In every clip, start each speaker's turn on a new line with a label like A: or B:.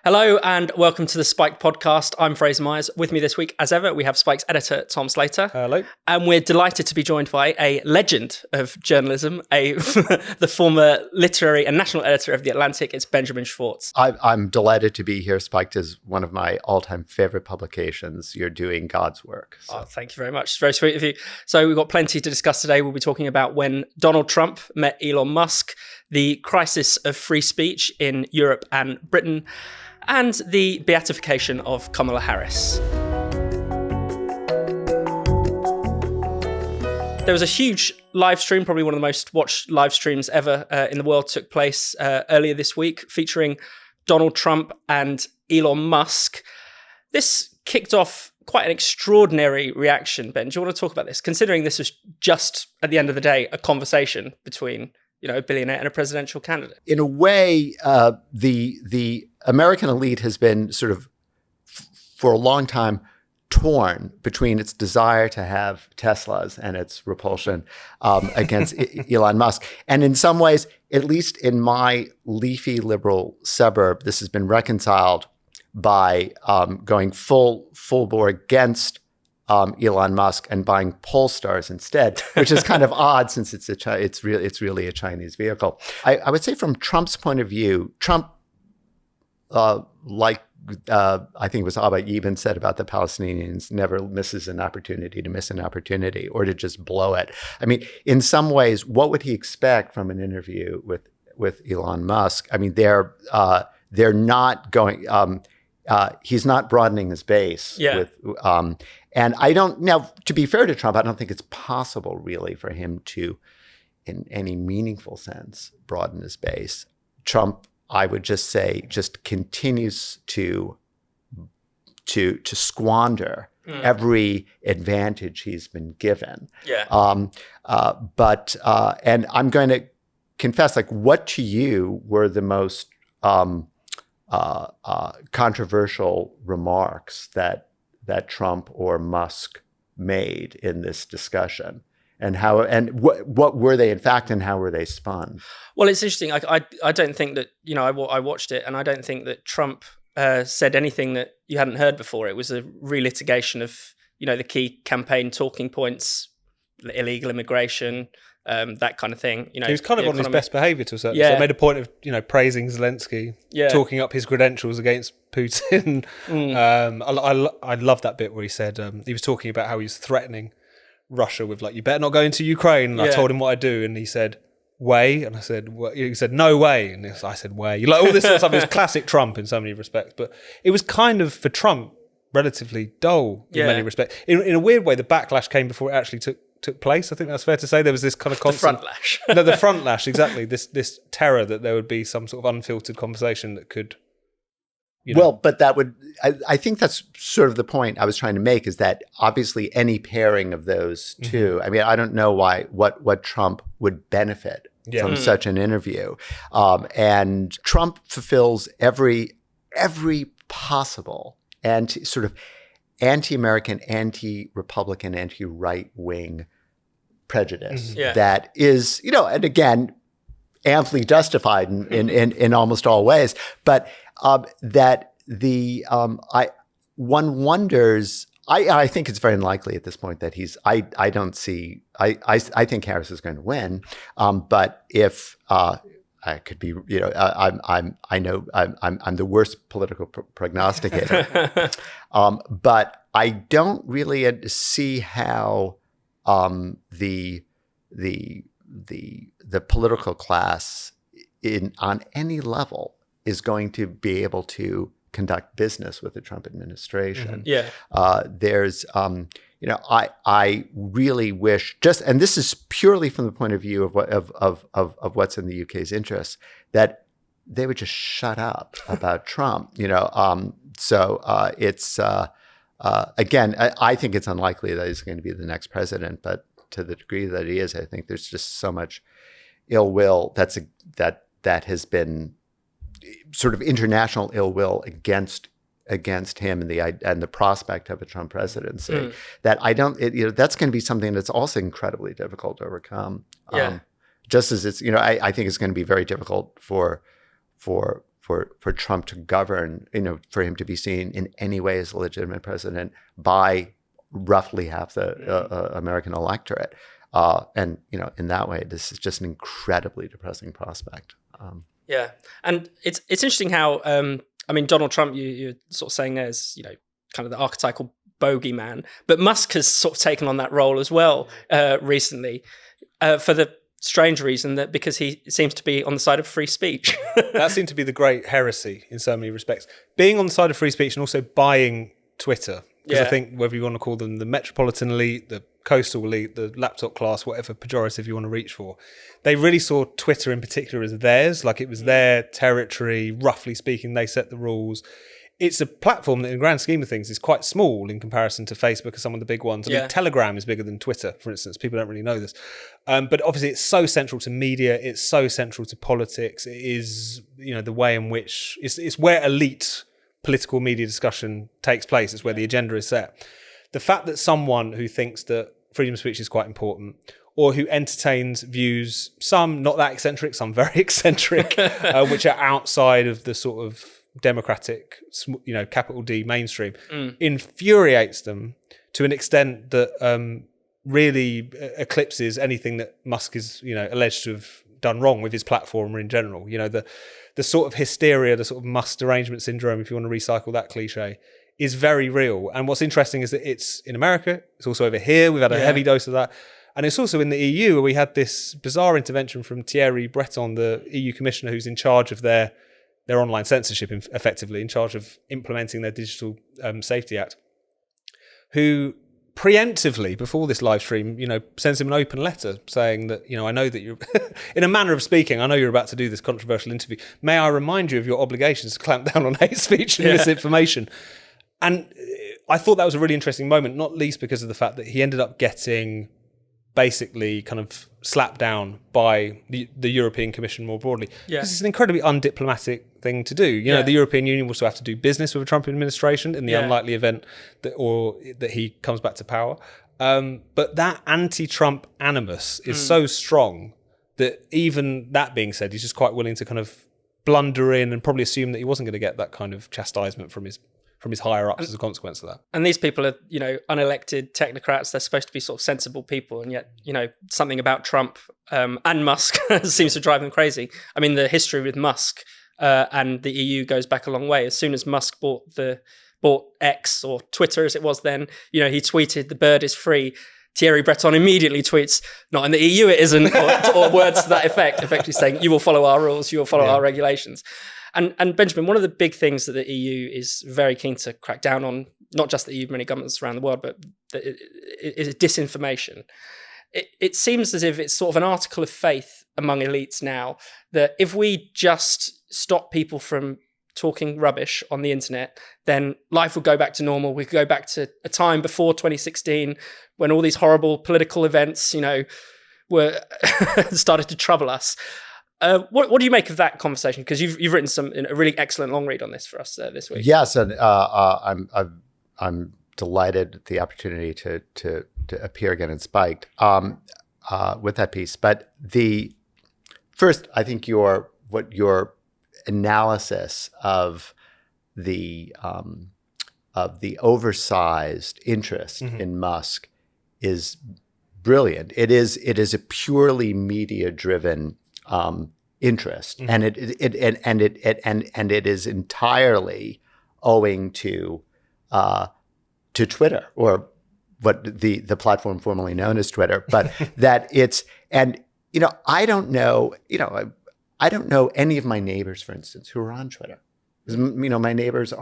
A: Hello and welcome to the Spike podcast. I'm Fraser Myers. With me this week, as ever, we have Spike's editor, Tom Slater.
B: Hello.
A: And we're delighted to be joined by a legend of journalism, the former literary and national editor of The Atlantic. It's Benjamin Schwarz.
C: I'm delighted to be here. Spiked is one of my all-time favorite publications. You're doing God's work.
A: So. Oh, thank you very much. It's very sweet of you. So we've got plenty to discuss today. We'll be talking about when Donald Trump met Elon Musk, the crisis of free speech in Europe and Britain, and the beatification of Kamala Harris. There was a huge live stream, probably one of the most watched live streams ever in the world, took place earlier this week, featuring Donald Trump and Elon Musk. This kicked off quite an extraordinary reaction. Ben, do you want to talk about this? Considering this was just, at the end of the day, a conversation between a billionaire and a presidential candidate.
C: In a way, the American elite has been sort of, for a long time, torn between its desire to have Teslas and its repulsion against Elon Musk. And in some ways, at least in my leafy liberal suburb, this has been reconciled by going full bore against Elon Musk and buying Polestars instead, which is kind of odd since it's really a Chinese vehicle. I would say from Trump's point of view, Trump, I think it was Abba Eban said about the Palestinians, never misses an opportunity to miss an opportunity or to just blow it. I mean, in some ways, what would he expect from an interview with Elon Musk? I mean, they're not going. He's not broadening his base.
A: Yeah.
C: And I don't, now, to be fair to Trump, I don't think it's possible really for him to, in any meaningful sense, broaden his base. Trump, I would just say, just continues to squander every advantage he's been given.
A: Yeah.
C: And I'm going to confess, what to you were the most controversial remarks that Trump or Musk made in this discussion, and what were they in fact, and how were they spun?
A: Well, it's interesting. I don't think that I watched it, and I don't think that Trump said anything that you hadn't heard before. It was a relitigation of the key campaign talking points, illegal immigration, that kind of thing.
B: He was kind of on his best behaviour to a certain extent. He made a point of praising Zelensky, talking up his credentials against Putin. I love that bit where he said he was talking about how he was threatening Russia with you better not go into Ukraine. And I told him what I'd do, and he said, "Way," and I said, "What?" He said, "No way," and I said, "Way." All this sort of stuff. It was classic Trump in so many respects, but it was kind of, for Trump, relatively dull in many respects. In a weird way, the backlash came before it actually took place. I think that's fair to say. There was this kind of constant...
A: The front lash.
B: No, the front lash, exactly. This terror that there would be some sort of unfiltered conversation that could...
C: Well, but that would... I think that's sort of the point I was trying to make, is that obviously any pairing of those two... I mean, I don't know what Trump would benefit from such an interview. And Trump fulfills every possible sort of anti-American, anti-Republican, anti-right-wing prejudice that is, and again, amply justified in almost all ways. But that one wonders. I think it's very unlikely at this point that he's. I think Harris is going to win. But if I could be, I'm the worst political prognosticator, but I don't really see how the political class on any level is going to be able to conduct business with the Trump administration. There's I really wish, and this is purely from the point of view of what's in the UK's interests, that they would just shut up about Trump. So it's again, I think it's unlikely that he's going to be the next president, but to the degree that he is, I think there's just so much ill will that has been sort of international ill will against him and the prospect of a Trump presidency that I don't. That's going to be something that's also incredibly difficult to overcome. Just as it's, I think it's going to be very difficult for Trump to govern, for him to be seen in any way as a legitimate president by roughly half the American electorate. And in that way, this is just an incredibly depressing prospect.
A: Yeah, and it's interesting how Donald Trump, you're sort of saying there is kind of the archetypal bogeyman, but Musk has sort of taken on that role as well recently for the strange reason that because he seems to be on the side of free speech.
B: That seemed to be the great heresy in so many respects. Being on the side of free speech and also buying Twitter. Because I think whether you want to call them the metropolitan elite, the coastal elite, the laptop class, whatever pejorative you want to reach for, they really saw Twitter in particular as theirs, like it was their territory. Roughly speaking, they set the rules. It's a platform that in the grand scheme of things is quite small in comparison to Facebook or some of the big ones. I mean, Telegram is bigger than Twitter, for instance. People don't really know this. But obviously it's so central to media. It's so central to politics. It is, the way in which it's where elite political media discussion takes place. It's where the agenda is set. The fact that someone who thinks that freedom of speech is quite important, or who entertains views, some not that eccentric, some very eccentric, which are outside of the sort of democratic, capital D mainstream, infuriates them to an extent that really eclipses anything that Musk is, alleged to have done wrong with his platform or in general. The sort of hysteria, the sort of Musk derangement syndrome, if you want to recycle that cliche, is very real. And what's interesting is that it's in America, it's also over here, we've had a heavy dose of that. And it's also in the EU, where we had this bizarre intervention from Thierry Breton, the EU commissioner who's in charge of their online censorship, effectively, in charge of implementing their Digital Safety Act, who preemptively, before this live stream, sends him an open letter saying that, I know that you're, in a manner of speaking, I know you're about to do this controversial interview. May I remind you of your obligations to clamp down on hate speech and misinformation? And I thought that was a really interesting moment, not least because of the fact that he ended up getting basically kind of slapped down by the European Commission more broadly. Yeah. This is an incredibly undiplomatic thing to do. The European Union will still have to do business with a Trump administration in the unlikely event that he comes back to power. But that anti-Trump animus is so strong that even that being said, he's just quite willing to kind of blunder in and probably assume that he wasn't going to get that kind of chastisement from his higher ups as a consequence of that.
A: And these people are, unelected technocrats. They're supposed to be sort of sensible people. And yet, something about Trump and Musk seems to drive them crazy. I mean, the history with Musk and the EU goes back a long way. As soon as Musk bought X, or Twitter as it was then, he tweeted, "The bird is free." Thierry Breton immediately tweets, "Not in the EU it isn't," or words to that effect, effectively saying, "You will follow our rules, you will follow our regulations." And Benjamin, one of the big things that the EU is very keen to crack down on, not just the EU, many governments around the world, but is disinformation. It seems as if it's sort of an article of faith among elites now that if we just stop people from talking rubbish on the internet, then life would go back to normal. We could go back to a time before 2016 when all these horrible political events, were started to trouble us. What do you make of that conversation? Because you've written a really excellent long read on this for us this week.
C: Yes, and I'm delighted at the opportunity to appear again in Spiked with that piece. But first, I think your analysis of the oversized interest in Musk is brilliant. It is a purely media-driven interest, and it is entirely owing to Twitter, or what the platform formerly known as Twitter, but that it's, and I don't know any of my neighbors, for instance, who are on Twitter. My neighbors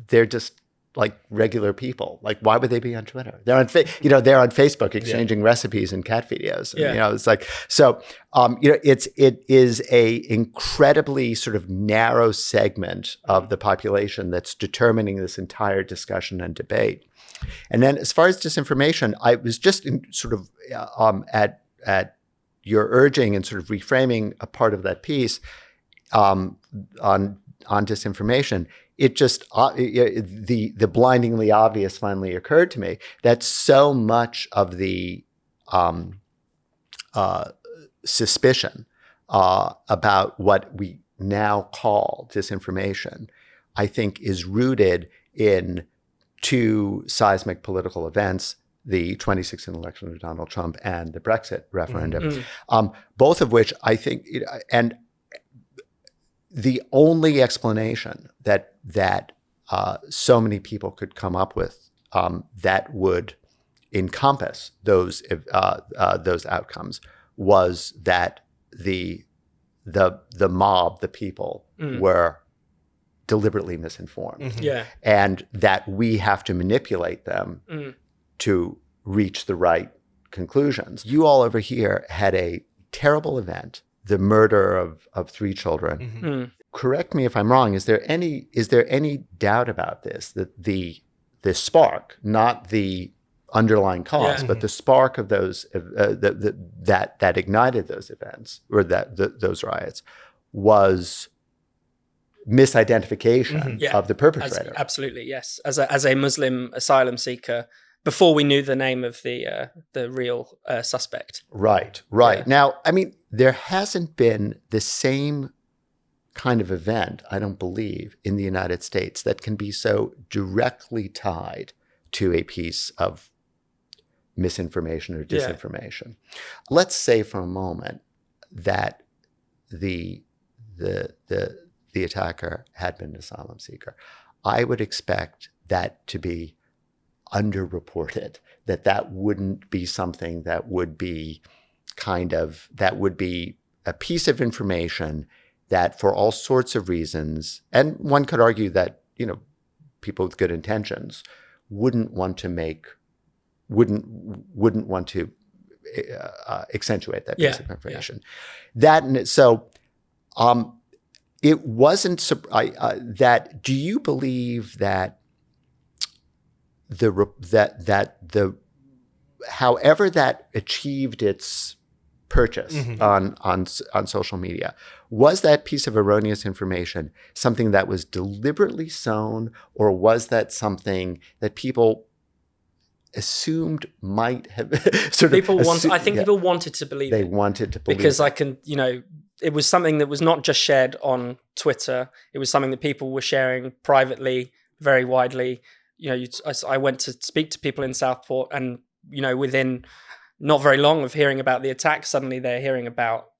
C: they're just like regular people. Like, why would they be on Twitter? They're on they're on Facebook exchanging recipes and cat videos. And, it's like, so it is a incredibly sort of narrow segment of the population that's determining this entire discussion and debate. And then, as far as disinformation, I was just sort of at your urging and sort of reframing a part of that piece on disinformation. It just the blindingly obvious finally occurred to me that so much of the suspicion about what we now call disinformation, I think is rooted in two seismic political events, the 2016 election of Donald Trump and the Brexit referendum, both of which I think, and the only explanation that so many people could come up with that would encompass those outcomes was that the mob, the people, were deliberately misinformed, and that we have to manipulate them to reach the right conclusions. You all over here had a terrible event, the murder of 3 children. Correct me if I'm wrong. Is there any doubt about this, that the spark, not the underlying cause, but the spark of those that ignited those events or those riots was misidentification of the perpetrator?
A: Absolutely, yes. As a Muslim asylum seeker, before we knew the name of the real suspect. Right.
C: Yeah. Now, I mean, there hasn't been the same kind of event, I don't believe, in the United States that can be so directly tied to a piece of misinformation or disinformation. Let's say for a moment that the attacker had been an asylum seeker. I would expect that to be underreported, that wouldn't be something that would be a piece of information that, for all sorts of reasons, and one could argue that, people with good intentions wouldn't want to accentuate that piece of information. It wasn't that. Do you believe that however that achieved its purchase on social media, was that piece of erroneous information something that was deliberately sown, or was that something that people assumed might have
A: people wanted to believe
C: they
A: it.
C: Wanted to believe
A: because
C: it.
A: It was something that was not just shared on Twitter. It was something that people were sharing privately, very widely. I went to speak to people in Southport, and within not very long of hearing about the attack, suddenly they're hearing about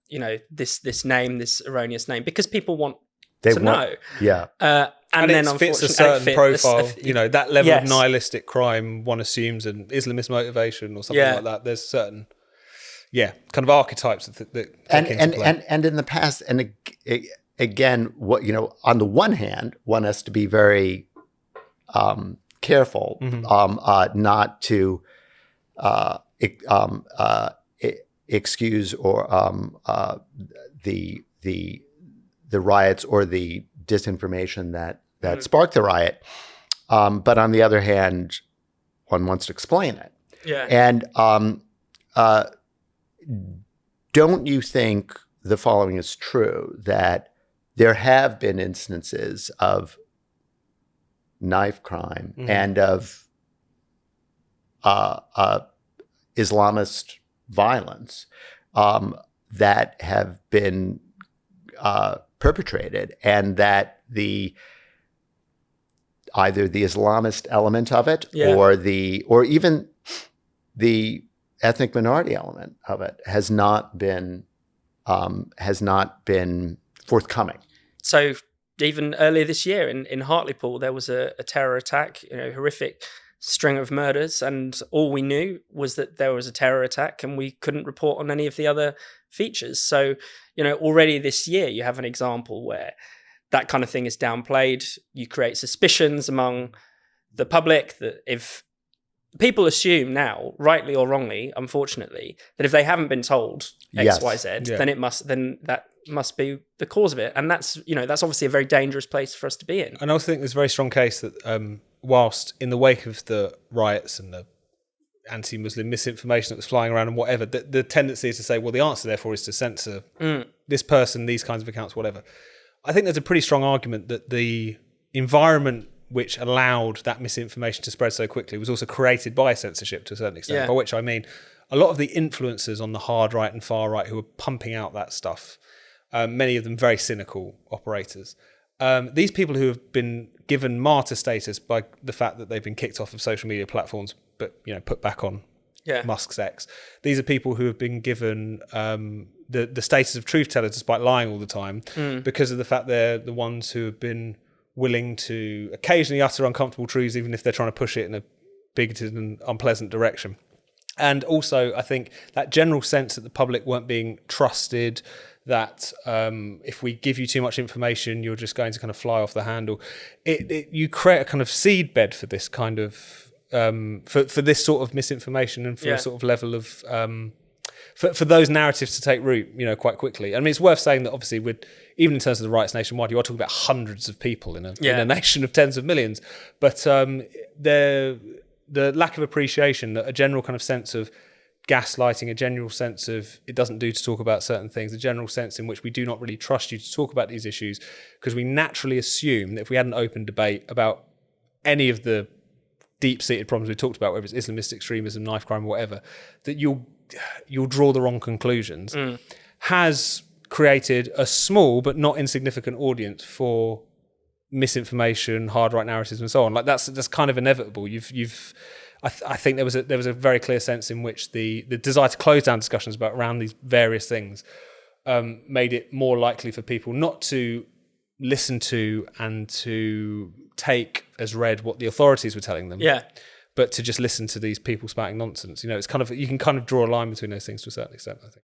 A: this name, this erroneous name, because people want to know.
C: Yeah.
B: And then it fits a certain profile, that level of nihilistic crime, one assumes an Islamist motivation or something like that. There's certain, kind of archetypes that kick into play.
C: And in the past, and again, what on the one hand, one has to be very careful not to excuse or the riots or the disinformation that sparked the riot, but on the other hand, one wants to explain it.
A: Yeah.
C: And don't you think the following is true, that there have been instances of knife crime and of Islamist violence that have been perpetrated, and that either the Islamist element of it or even the ethnic minority element of it has not been forthcoming?
A: So even earlier this year in Hartlepool, there was a terror attack, horrific string of murders, and all we knew was that there was a terror attack, and we couldn't report on any of the other features. So, already this year you have an example where that kind of thing is downplayed. You create suspicions among the public that if people assume now, rightly or wrongly, unfortunately, that if they haven't been told X, Y, Z, then that must be the cause of it. And that's obviously a very dangerous place for us to be in.
B: And I also think there's a very strong case that whilst in the wake of the riots and the anti-Muslim misinformation that was flying around and whatever, the tendency is to say, well, the answer therefore is to censor this person, these kinds of accounts, whatever. I think there's a pretty strong argument that the environment which allowed that misinformation to spread so quickly was also created by censorship to a certain extent, by which I mean a lot of the influencers on the hard right and far right who were pumping out that stuff many of them very cynical operators. These people who have been given martyr status by the fact that they've been kicked off of social media platforms, but put back on Musk's X. These are people who have been given the status of truth tellers despite lying all the time because of the fact they're the ones who have been willing to occasionally utter uncomfortable truths, even if they're trying to push it in a bigoted and unpleasant direction. And also, I think that general sense that the public weren't being trusted, that if we give you too much information, you're just going to kind of fly off the handle. You create a kind of seedbed for this kind of, for this sort of misinformation and for a sort of level of, for those narratives to take root, quite quickly. I mean, it's worth saying that obviously even in terms of the riots nationwide, you are talking about hundreds of people in a nation of tens of millions. But the lack of appreciation, a general kind of sense of gaslighting, a general sense of it doesn't do to talk about certain things, a general sense in which we do not really trust you to talk about these issues because we naturally assume that if we had an open debate about any of the deep-seated problems we talked about, whether it's Islamist extremism, knife crime, or whatever, that you'll draw the wrong conclusions, has created a small but not insignificant audience for misinformation, hard right narratives, and so on. Like that's kind of inevitable. I think there was a very clear sense in which the desire to close down discussions around these various things made it more likely for people not to listen to and to take as read what the authorities were telling them. Yeah. But to just listen to these people spouting nonsense. It's kind of, you can kind of draw a line between those things to a certain extent, I think.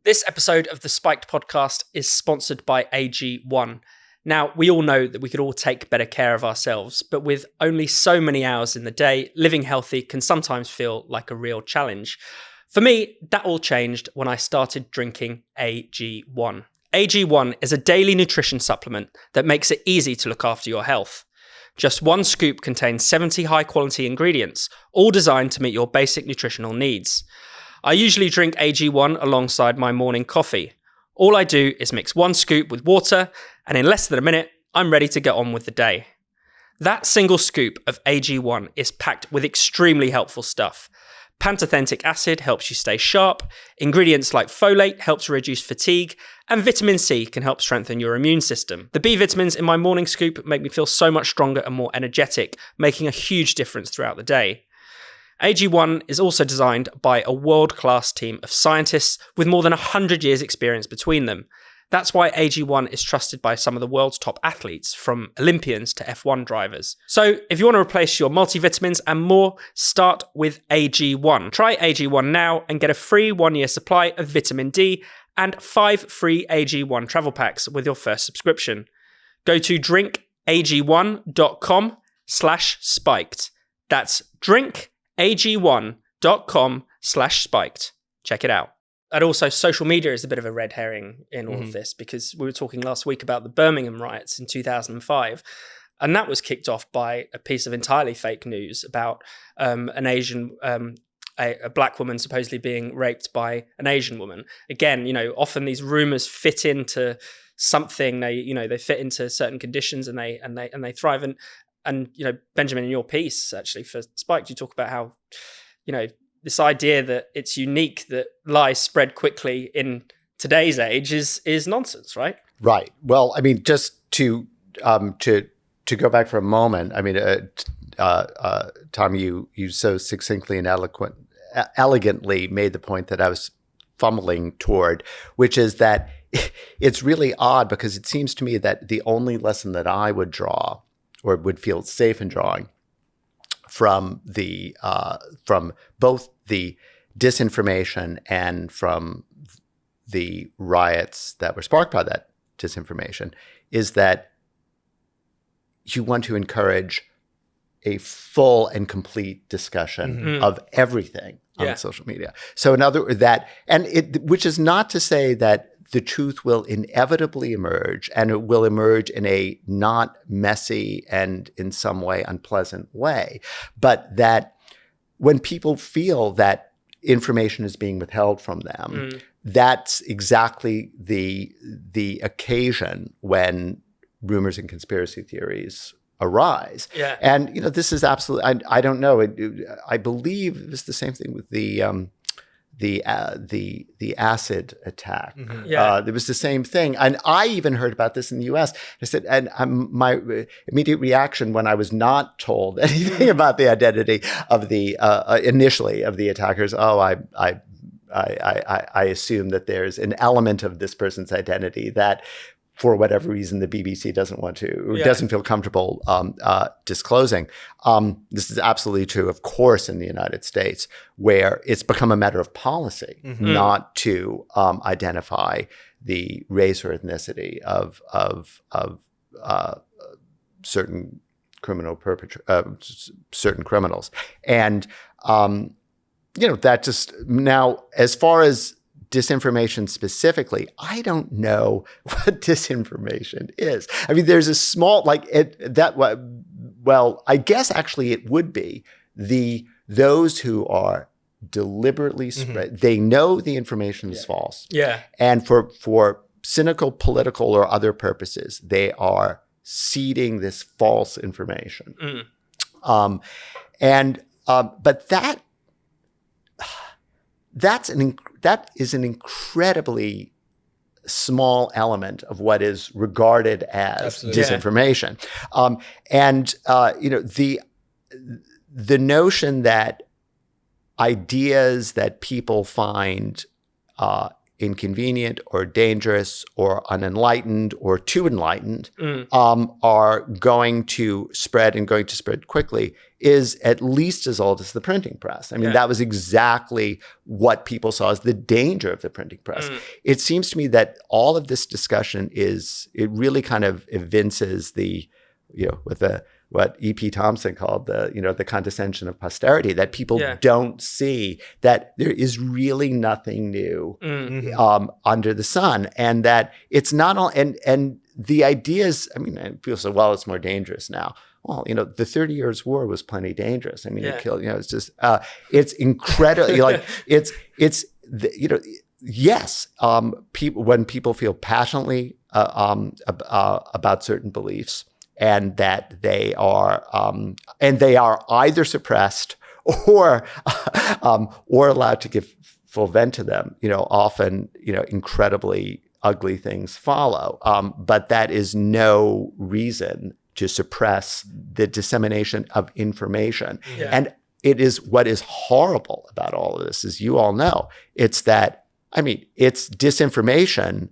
A: This episode of the Spiked podcast is sponsored by AG1. Now, we all know that we could all take better care of ourselves, but with only so many hours in the day, living healthy can sometimes feel like a real challenge. For me, that all changed when I started drinking AG1. AG1 is a daily nutrition supplement that makes it easy to look after your health. Just one scoop contains 70 high-quality ingredients, all designed to meet your basic nutritional needs. I usually drink AG1 alongside my morning coffee. All I do is mix one scoop with water, and in less than a minute, I'm ready to get on with the day. That single scoop of AG1 is packed with extremely helpful stuff. Pantothenic acid helps you stay sharp, ingredients like folate helps reduce fatigue, and vitamin C can help strengthen your immune system. The B vitamins in my morning scoop make me feel so much stronger and more energetic, making a huge difference throughout the day. AG1 is also designed by a world-class team of scientists with more than 100 years experience between them. That's why AG1 is trusted by some of the world's top athletes, from Olympians to F1 drivers. So if you want to replace your multivitamins and more, start with AG1. Try AG1 now and get a free 1-year supply of vitamin D and 5 free AG1 travel packs with your first subscription. Go to drinkag1.com/spiked. That's drinkag1.com/spiked. Check it out. And also, social media is a bit of a red herring in all of this, because we were talking last week about the Birmingham riots in 2005, and that was kicked off by a piece of entirely fake news about an Asian, a black woman supposedly being raped by an Asian woman. Again, often these rumors fit into something. They fit into certain conditions, and they thrive. And Benjamin, in your piece actually for Spiked, you talk about how this idea that it's unique that lies spread quickly in today's age is nonsense, right? Right.
C: Well, I mean, just to go back for a moment, I mean, Tom, you so succinctly and elegantly made the point that I was fumbling toward, which is that it's really odd, because it seems to me that the only lesson that I would draw, or would feel safe in drawing, from both the disinformation and from the riots that were sparked by that disinformation, is that you want to encourage a full and complete discussion of everything on social media. So in other words, which is not to say that the truth will inevitably emerge, and it will emerge in a not messy and in some way unpleasant way, but that when people feel that information is being withheld from them, that's exactly the occasion when rumors and conspiracy theories arise. Yeah. And this is absolutely, I don't know, I believe it's the same thing with the the acid attack. There was the same thing. And I even heard about this in the US. I said, and my immediate reaction when I was not told anything about the identity of the, initially of the attackers, I assume that there's an element of this person's identity that for whatever reason, the BBC doesn't want to, or doesn't feel comfortable disclosing. This is absolutely true, of course, in the United States, where it's become a matter of policy not to identify the race or ethnicity of certain certain criminals, and that just now, as far as disinformation specifically, I don't know what disinformation is. I mean, there's a small, I guess actually it would be those who are deliberately spread, they know the information is false. Yeah. And for cynical, political, or other purposes, they are seeding this false information. But that is an incredibly small element of what is regarded as disinformation. The notion that ideas that people find inconvenient or dangerous or unenlightened or too enlightened are going to spread and going to spread quickly is at least as old as the printing press. I mean, that was exactly what people saw as the danger of the printing press. It seems to me that all of this discussion it really kind of evinces what E.P. Thompson called the condescension of posterity, that people don't see that there is really nothing new under the sun, and that it's not all, and the ideas, I mean, people say, well, it's more dangerous now. Well, the 30 Years' War was plenty dangerous. I mean, it killed, it's just, it's incredibly, yes, when people feel passionately about certain beliefs, and that they are either suppressed or allowed to give full vent to them, often, incredibly ugly things follow. But that is no reason to suppress the dissemination of information. And it is what is horrible about all of this, as you all know, it's that, I mean, it's disinformation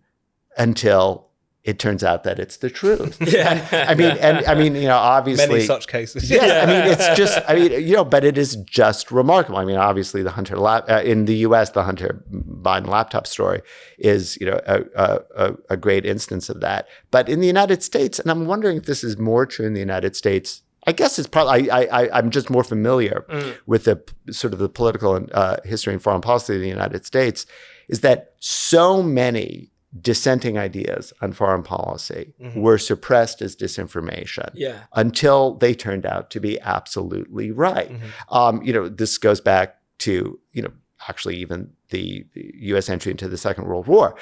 C: until it turns out that it's the truth. Obviously
B: many such cases.
C: I mean, it's just, but it is just remarkable. I mean, obviously the Hunter in the US, the Hunter Biden laptop story is, a great instance of that. But in the United States, and I'm wondering if this is more true in the United States, I guess it's probably, I'm just more familiar with the sort of the political history and foreign policy of the United States, is that so many dissenting ideas on foreign policy were suppressed as disinformation until they turned out to be absolutely right. This goes back to, actually even the U.S. entry into the Second World War.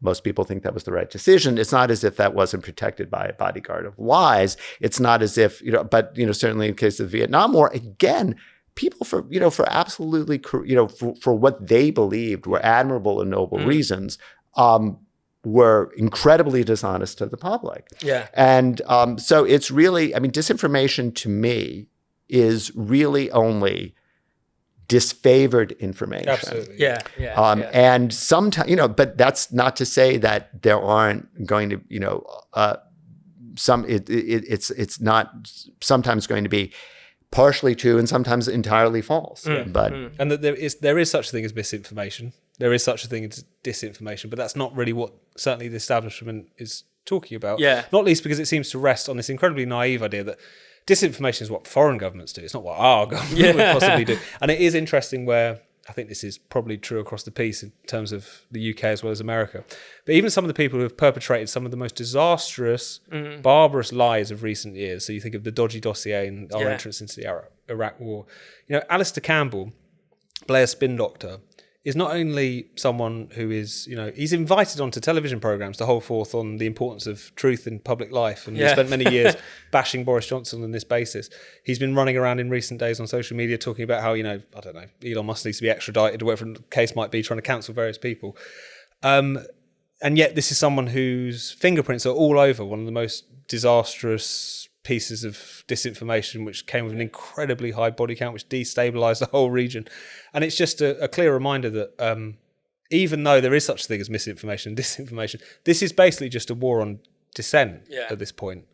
C: Most people think that was the right decision. It's not as if that wasn't protected by a bodyguard of lies. It's not as if, but certainly in the case of the Vietnam War, again, people for absolutely, for what they believed were admirable and noble reasons, were incredibly dishonest to the public. And so it's really, I mean, disinformation to me is really only disfavored information.
B: Absolutely.
C: And sometimes, but that's not to say that there aren't going to, it's not sometimes going to be partially true and sometimes entirely false. But
B: and that there is such a thing as misinformation. There is such a thing as disinformation, but that's not really what certainly the establishment is talking about. Not least because it seems to rest on this incredibly naive idea that disinformation is what foreign governments do. It's not what our government would possibly do. And it is interesting where, I think this is probably true across the piece in terms of the UK as well as America, but even some of the people who have perpetrated some of the most disastrous, barbarous lies of recent years. So you think of the dodgy dossier and our entrance into the Iraq War. Alistair Campbell, Blair's spin doctor, is not only someone who is, he's invited onto television programs to hold forth on the importance of truth in public life. And he spent many years bashing Boris Johnson on this basis. He's been running around in recent days on social media talking about how, I don't know, Elon Musk needs to be extradited or whatever the case might be, trying to cancel various people. And yet this is someone whose fingerprints are all over one of the most disastrous pieces of disinformation, which came with an incredibly high body count, which destabilized the whole region. And it's just a clear reminder that even though there is such a thing as misinformation and disinformation, this is basically just a war on dissent at this point.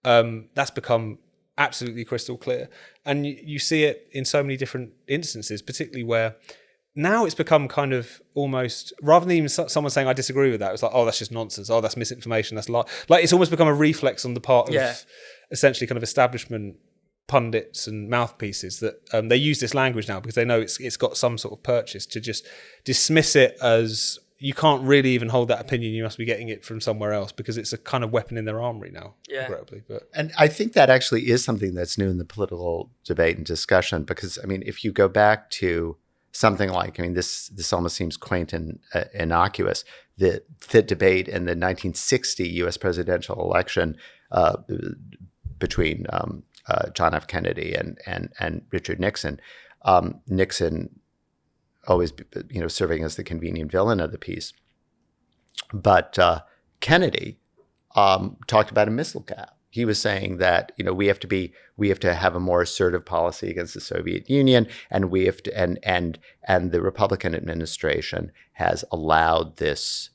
B: That's become absolutely crystal clear. And you see it in so many different instances, particularly where now it's become kind of almost, rather than even someone saying, I disagree with that, it's like, oh, that's just nonsense. Oh, that's misinformation. That's like it's almost become a reflex on the part of essentially kind of establishment pundits and mouthpieces that they use this language now because they know it's got some sort of purchase, to just dismiss it as you can't really even hold that opinion. You must be getting it from somewhere else, because it's a kind of weapon in their armory now, regrettably.
C: And I think that actually is something that's new in the political debate and discussion, because, if you go back to something like, this almost seems quaint and innocuous, the debate in the 1960 U.S. presidential election between John F. Kennedy and Richard Nixon. Nixon always, serving as the convenient villain of the piece. But Kennedy talked about a missile gap. He was saying that we have to have a more assertive policy against the Soviet Union, and we have to, and the Republican administration has allowed this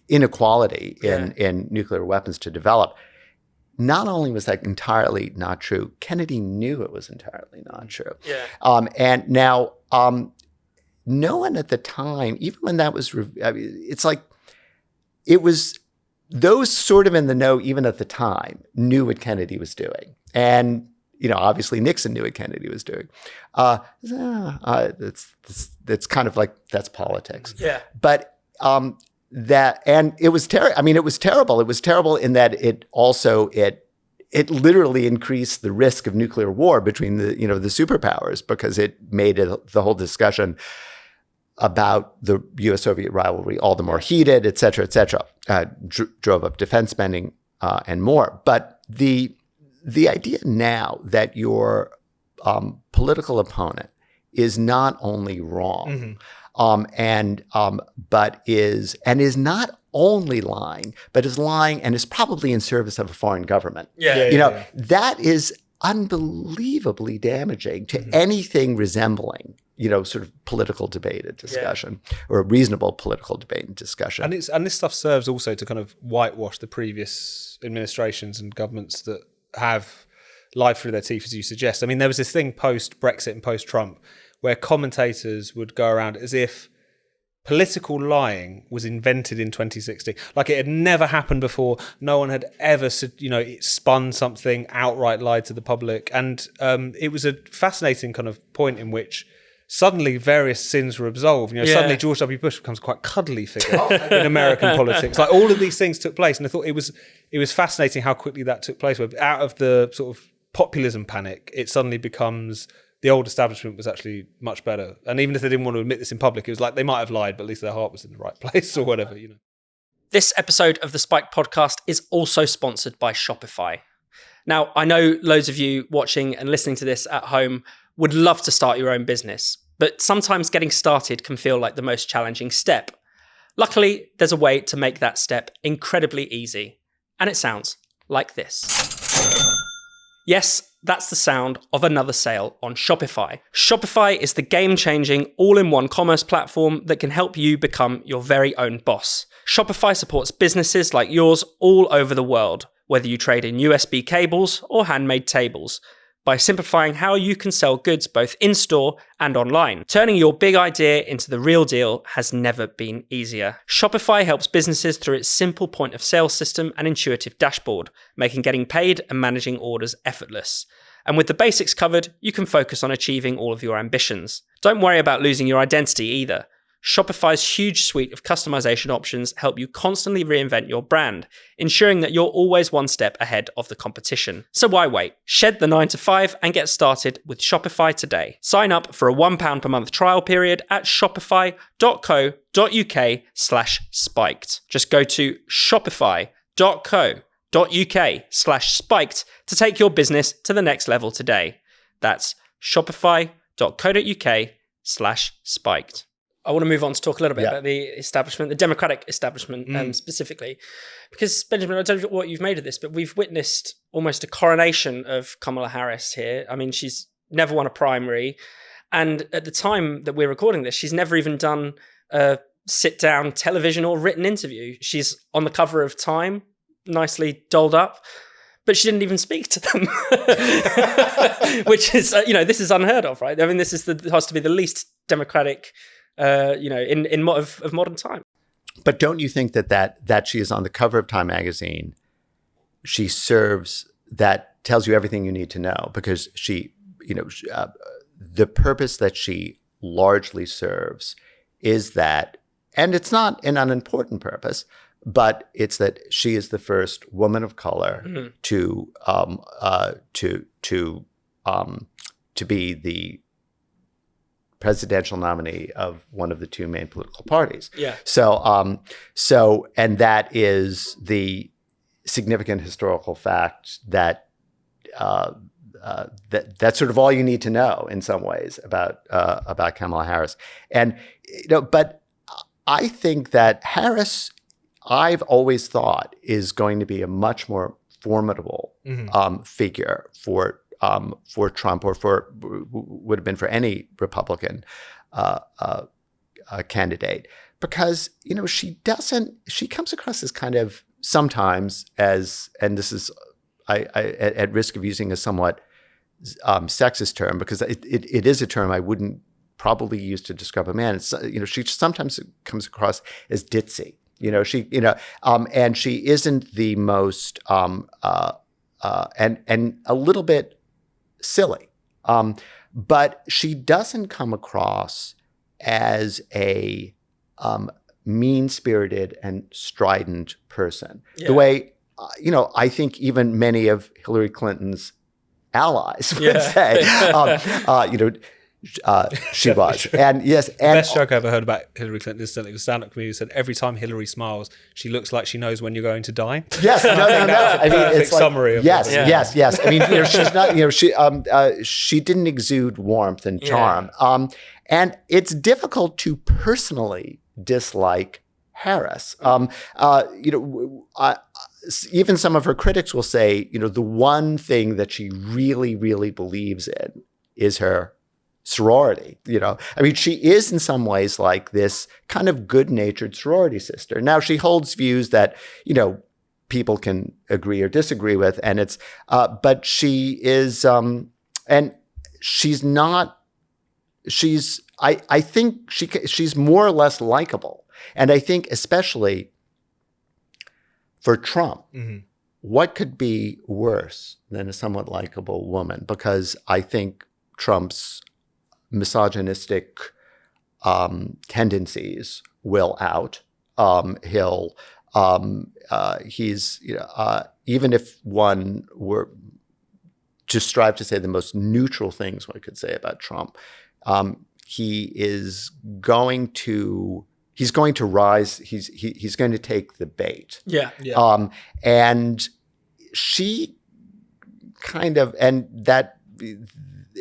C: inequality in nuclear weapons to develop. Not only was that entirely not true, Kennedy knew it was entirely not true. And now, no one at the time, even when that was, it's like, it was those sort of in the know, even at the time, knew what Kennedy was doing. And, obviously Nixon knew what Kennedy was doing. That's kind of like, that's politics. But it was terrible. It was terrible. It was terrible in that it literally increased the risk of nuclear war between the superpowers, because it made the whole discussion about the U.S.-Soviet rivalry all the more heated, et cetera, drove up defense spending and more. But the idea now that your political opponent is not only wrong, but is not only lying, but is lying and is probably in service of a foreign government. That is unbelievably damaging to anything resembling sort of political debate and discussion, or a reasonable political debate and discussion.
B: And this stuff serves also to kind of whitewash the previous administrations and governments that have lied through their teeth, as you suggest. There was this thing post-Brexit and post-Trump where commentators would go around as if political lying was invented in 2016. Like it had never happened before. No one had ever, spun something, outright lied to the public. And it was a fascinating kind of point in which suddenly various sins were absolved. Suddenly George W. Bush becomes quite a cuddly figure in American politics. Like all of these things took place. And I thought it was fascinating how quickly that took place. Where out of the sort of populism panic, it suddenly becomes the old establishment was actually much better. And even if they didn't want to admit this in public, it was like they might have lied, but at least their heart was in the right place or whatever,
A: This episode of the Spike podcast is also sponsored by Shopify. Now, I know loads of you watching and listening to this at home would love to start your own business, but sometimes getting started can feel like the most challenging step. Luckily, there's a way to make that step incredibly easy, and it sounds like this. Yes, that's the sound of another sale on Shopify. Shopify is the game-changing, all-in-one commerce platform that can help you become your very own boss. Shopify supports businesses like yours all over the world, whether you trade in USB cables or handmade tables, by simplifying how you can sell goods both in-store and online. Turning your big idea into the real deal has never been easier. Shopify helps businesses through its simple point-of-sale system and intuitive dashboard, making getting paid and managing orders effortless. And with the basics covered, you can focus on achieving all of your ambitions. Don't worry about losing your identity either. Shopify's huge suite of customization options help you constantly reinvent your brand, ensuring that you're always one step ahead of the competition. So why wait? Shed the 9 to 5 and get started with Shopify today. Sign up for a £1 per month trial period at shopify.co.uk/spiked. Just go to shopify.co.uk/spiked to take your business to the next level today. That's shopify.co.uk/spiked. I want to move on to talk a little bit about the establishment, the Democratic establishment specifically. Because, Benjamin, I don't know what you've made of this, but we've witnessed almost a coronation of Kamala Harris here. I mean, she's never won a primary. And at the time that we're recording this, she's never even done a sit-down television or written interview. She's on the cover of Time, nicely dolled up. But she didn't even speak to them, which is, this is unheard of, right? I mean, this has to be the least democratic in modern time.
C: But don't you think that she is on the cover of Time magazine? She serves, that tells you everything you need to know, because she, the purpose that she largely serves is that, and it's not an unimportant purpose, but it's that she is the first woman of color to be the presidential nominee of one of the two main political parties.
A: Yeah.
C: So and that is the significant historical fact that that's sort of all you need to know in some ways about Kamala Harris. And but I think that Harris, I've always thought, is going to be a much more formidable figure for Trump, or would have been for any Republican candidate, because she comes across as kind of sometimes as, and this is I at risk of using a somewhat sexist term, because it is a term I wouldn't probably use to describe a man. It's, she sometimes comes across as ditzy. And she isn't the most and a little bit silly, but she doesn't come across as a mean-spirited and strident person. Yeah. The way I think even many of Hillary Clinton's allies would say, she was. And yes, and
B: the best joke I ever heard about Hillary Clinton is something the stand-up comedian said, every time Hillary smiles, she looks like she knows when you're going to die.
C: Yes, no. I mean, it's like,
B: summary of
C: yes. I mean, she's not, she didn't exude warmth and charm. Yeah. And it's difficult to personally dislike Harris. Even some of her critics will say, the one thing that she really, really believes in is her sorority. I mean, she is in some ways like this kind of good-natured sorority sister. Now, she holds views that, people can agree or disagree with, and it's, but she is, and she's not, I think she's more or less likable. And I think especially for Trump, what could be worse than a somewhat likable woman? Because I think Trump's misogynistic tendencies will out. He's even if one were to strive to say the most neutral things one could say about Trump, he's going to rise. He's going to take the bait.
A: Yeah.
C: And she kind of, and that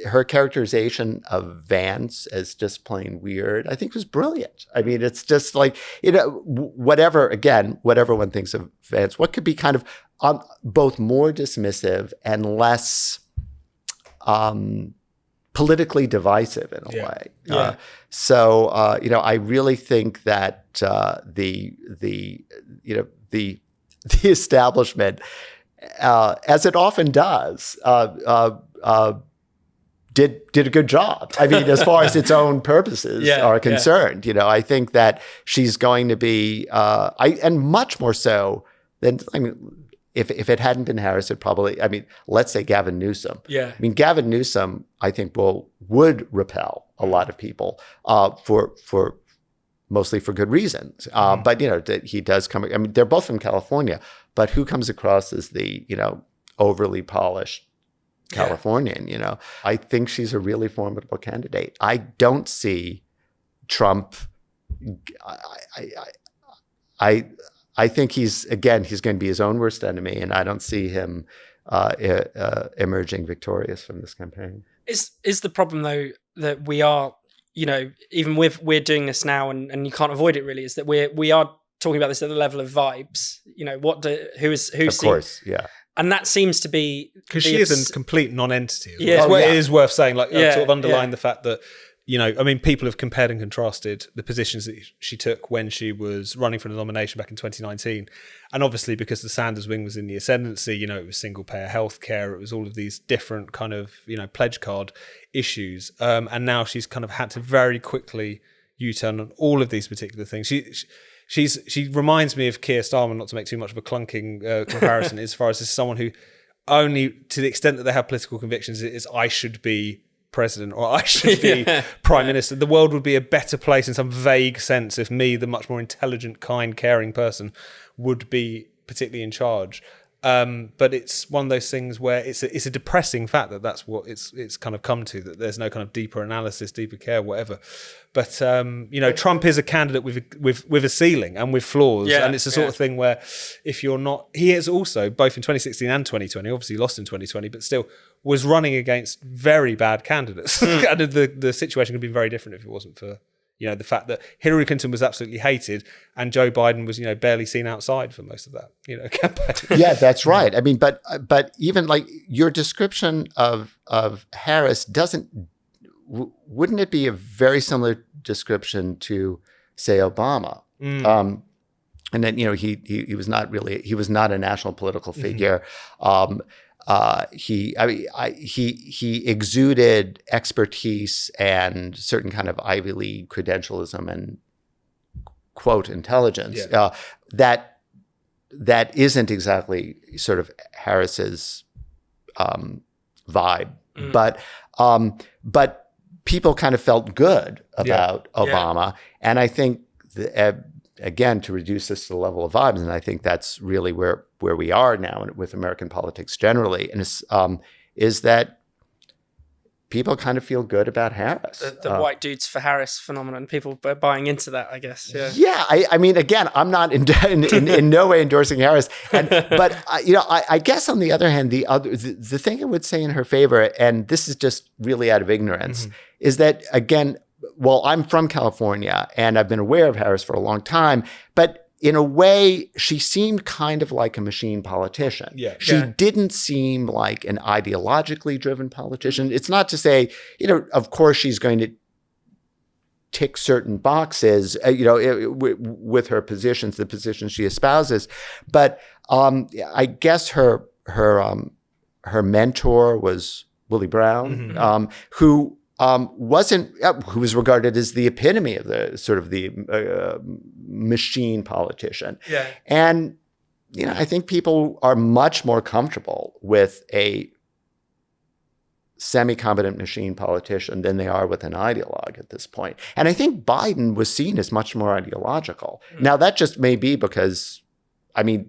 C: her characterization of Vance as just plain weird, I think was brilliant. I mean, it's just like, whatever one thinks of Vance, what could be kind of both more dismissive and less politically divisive in a way.
A: Yeah.
C: So I really think that the establishment, as it often does, did a good job. I mean, as far as its own purposes are concerned, I think that she's going to be, and much more so than, I mean, if it hadn't been Harris, it probably, I mean, let's say Gavin Newsom.
A: Yeah.
C: I mean, Gavin Newsom, I think would repel a lot of people for mostly for good reasons. But, he does come, I mean, they're both from California, but who comes across as the, overly polished Californian, I think she's a really formidable candidate. I don't see Trump. I think he's going to be his own worst enemy, and I don't see him emerging victorious from this campaign.
A: Is the problem though that we are, even we're doing this now, and you can't avoid it really, is that we are talking about this at the level of vibes. Who's
C: of course, yeah.
A: And that seems to be
B: because she is a complete non-entity.
A: Well.
B: It is worth saying, sort of underline the fact that people have compared and contrasted the positions that she took when she was running for the nomination back in 2019, and obviously because the Sanders wing was in the ascendancy, it was single-payer healthcare, it was all of these different kind of pledge card issues, and now she's kind of had to very quickly U-turn on all of these particular things. She reminds me of Keir Starmer, not to make too much of a clunking comparison, as far as this is someone who only, to the extent that they have political convictions, is I should be president or I should be prime minister. The world would be a better place in some vague sense if me, the much more intelligent, kind, caring person, would be particularly in charge. But it's one of those things where it's a depressing fact that that's what it's kind of come to, that there's no kind of deeper analysis, deeper care, whatever. But Trump is a candidate with a ceiling and with flaws, and it's the sort of thing where if you're not, he is also both in 2016 and 2020, obviously lost in 2020, but still was running against very bad candidates. And the situation could be very different if it wasn't for the fact that Hillary Clinton was absolutely hated and Joe Biden was, barely seen outside for most of that, campaign.
C: Yeah, that's right. I mean, but even like your description of Harris wouldn't it be a very similar description to, say, Obama? And then, he was not a national political figure. He exuded expertise and certain kind of Ivy League credentialism and quote intelligence that isn't exactly sort of Harris's vibe, but people kind of felt good about Obama, and I think again, to reduce this to the level of vibes, and I think that's really where we are now with American politics generally, and is that people kind of feel good about Harris.
A: The white dudes for Harris phenomenon, people are buying into that, I guess.
C: Yeah. I mean, again, I'm not in no way endorsing Harris, but I guess on the other hand, the thing I would say in her favor, and this is just really out of ignorance, is that again, well, I'm from California and I've been aware of Harris for a long time, but in a way, she seemed kind of like a machine politician. She didn't seem like an ideologically driven politician. It's not to say, of course she's going to tick certain boxes, with her positions, the positions she espouses. But I guess her mentor was Willie Brown, who was regarded as the epitome of the sort of the machine politician. And, I think people are much more comfortable with a semi-competent machine politician than they are with an ideologue at this point. And I think Biden was seen as much more ideological. Now, that just may be because, he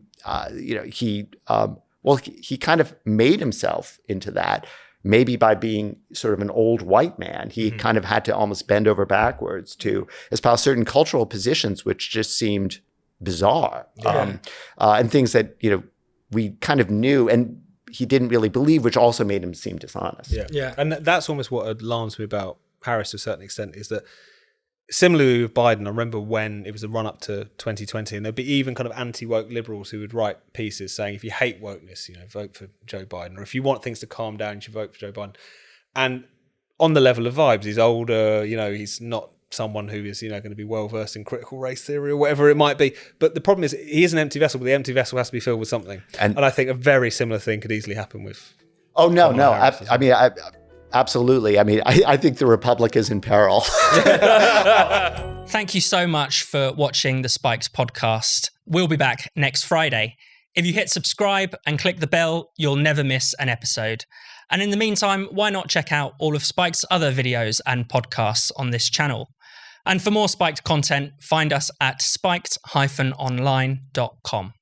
C: kind of made himself into that. Maybe by being sort of an old white man, he kind of had to almost bend over backwards to espouse certain cultural positions, which just seemed bizarre, and things that we kind of knew and he didn't really believe, which also made him seem dishonest.
B: And that's almost what alarms me about Harris to a certain extent, is that similarly with Biden, I remember when it was a run-up to 2020, and there'd be even kind of anti-woke liberals who would write pieces saying, if you hate wokeness, vote for Joe Biden, or if you want things to calm down, you should vote for Joe Biden. And on the level of vibes, he's older, he's not someone who is, going to be well-versed in critical race theory or whatever it might be. But the problem is he is an empty vessel, but the empty vessel has to be filled with something. And I think a very similar thing could easily happen with...
C: Oh, no. Absolutely. I mean, I think the Republic is in peril.
A: Thank you so much for watching the Spikes podcast. We'll be back next Friday. If you hit subscribe and click the bell, you'll never miss an episode. And in the meantime, why not check out all of Spike's other videos and podcasts on this channel? And for more Spiked content, find us at spiked-online.com.